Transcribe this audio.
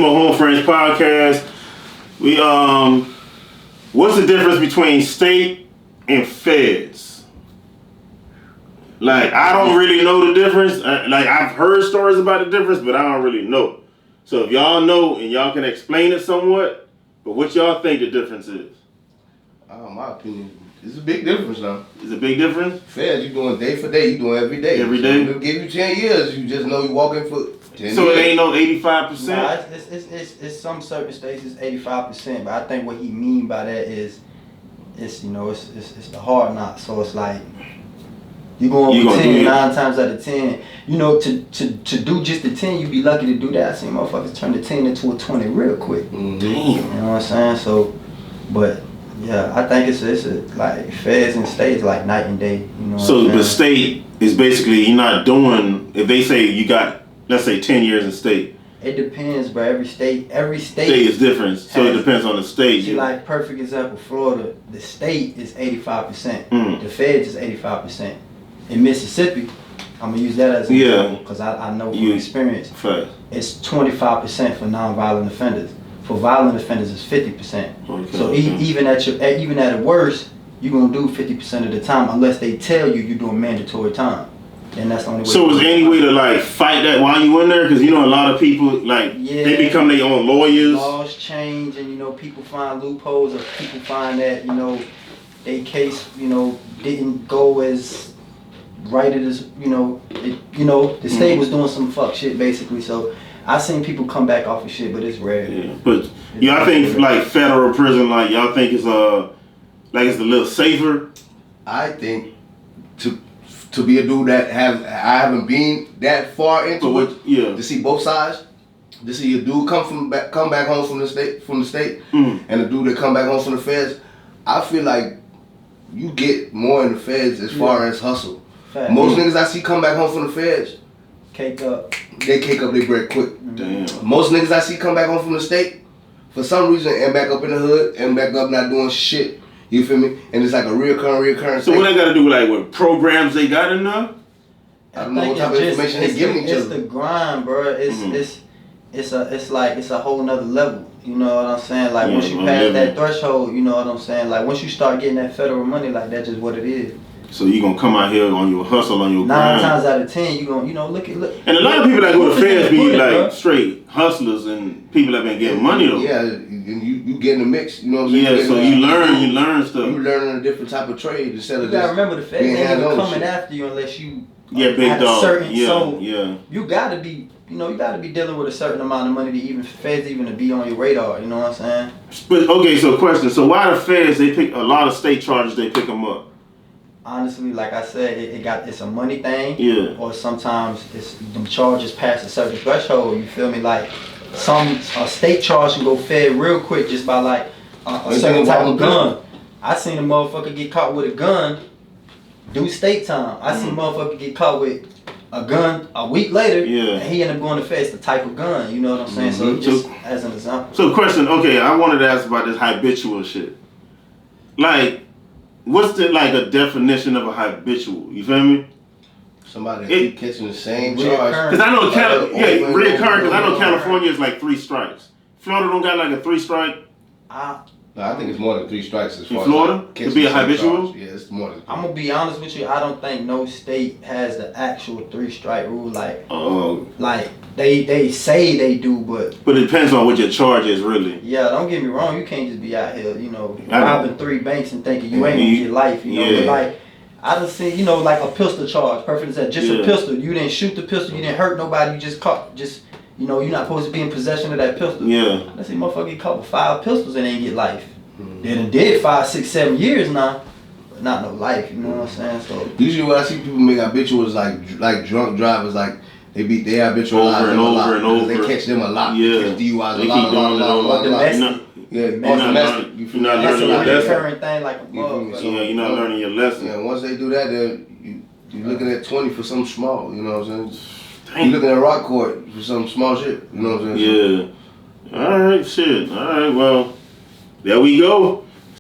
Keymo Homefriends Podcast. What's the difference between state and feds? Like, I don't really know the difference. Like, I've heard stories about the difference, but I don't really know. So if y'all know and y'all can explain it somewhat, but what y'all think the difference is? My opinion, it's a big difference now. Is it a big difference? Feds, you doing day for day, you doing every day. Every day? They'll give you 10 years, you just know you walking for 10 So years. it ain't no 85%? Nah, it's some certain states it's 85%, but I think what he mean by that is it's the hard knock. So it's like you going for 10 9 times out of 10. You know, to do just the 10, you be lucky to do that. I seen motherfuckers turn the 10 into a 20 real quick. Damn. You know what I'm saying? So, but yeah, I think it's like feds and states like night and day. You know. So the state is basically you're not doing. If they say you got, let's say 10 years in state. It depends, but every state is different. So it depends on the state. See, like perfect example, Florida, the state is 85%. The feds is 85%. In Mississippi, I'm gonna use that as an example because I know from experience. It's 25% for nonviolent offenders. For violent offenders, it's 50%. Okay, so even at the worst, you're gonna do 50% of the time unless they tell you're doing mandatory time. And that's the only way. So is there any way to like fight that while you in there? Because you know a lot of people they become their own lawyers. Laws change, and people find loopholes, or people find that their case didn't go as right as the state was doing some fuck shit basically. So I seen people come back off of shit, but it's rare. Yeah, but y'all think like federal prison, like y'all think it's it's a little safer? I think to be a dude that I haven't been that far into it, to see both sides, to see a dude come back home from the state, and a dude that come back home from the feds, I feel like you get more in the feds as far as hustle. Fact. Most niggas I see come back home from the feds, they cake up their bread quick. Damn. Most niggas I see come back home from the state, for some reason, end back up in the hood, end back up not doing shit. You feel me? And it's like a reoccurring So what they got to do with programs they got in there? I don't know what type of information they giving each other. It's the grind, bro. It's a whole nother level. You know what I'm saying? Like once you pass that threshold, you know what I'm saying? Like once you start getting that federal money, like that's just what it is. So you gonna come out here on your hustle, on your grind. 9 times out of 10, you gonna look. And a lot of people that go to feds be like straight hustlers and people that been getting money though. Yeah, and you get in the mix. You know what I'm saying? Yeah, so you learn stuff. You learning a different type of trade instead of you gotta remember the feds ain't even coming after you unless you big dog. You gotta be. You gotta be dealing with a certain amount of money to even to be on your radar. You know what I'm saying? But okay, so question. So why the feds they pick a lot of state charges? They pick them up. Honestly, like I said, it's a money thing. Yeah. Or sometimes it's them charges past a certain threshold. You feel me? Like a state charge can go fed real quick just by like a certain type of gun. I seen a motherfucker get caught with a gun, do state time. I seen a motherfucker get caught with a gun a week later, and he ended up going to feds the type of gun. You know what I'm saying? So just as an example. So question, okay, I wanted to ask about this habitual shit. Like, what's a definition of a habitual? You feel me? Somebody keep catching the same charge. Because I know reoccurring. Because I know California is like 3 strikes. Florida don't got like a 3 strike. No, I think it's more than 3 strikes as far in Florida to be a habitual. Yeah, it's more than 3. I'm gonna be honest with you. I don't think no state has the actual 3-strike rule. Like they say they do, but it depends on what your charge is, really. Yeah, don't get me wrong. You can't just be out here, robbing 3 banks and thinking you ain't gonna get life. But like I done seen, like a pistol charge. Perfect as that, just a pistol. You didn't shoot the pistol. You didn't hurt nobody. You just caught. You're not supposed to be in possession of that pistol. Yeah. Let's see, motherfucker get caught with 5 pistols and ain't get life. They done did 5, 6, 7 years now, but not no life. You know what I'm saying? So usually when I see people make habituals like drunk drivers, like they habitualize over and over and over. They catch them a lot. Yeah. They catch DUIs they keep doing it over. Domestic. You're not learning your lesson. Thing like a you're not learning your lesson. Yeah, once they do that, then you're looking at 20 for something small. You know what I'm saying? You're looking at rock court for some small shit. You know what I'm saying? Yeah. All right, shit. All right, well, there we go.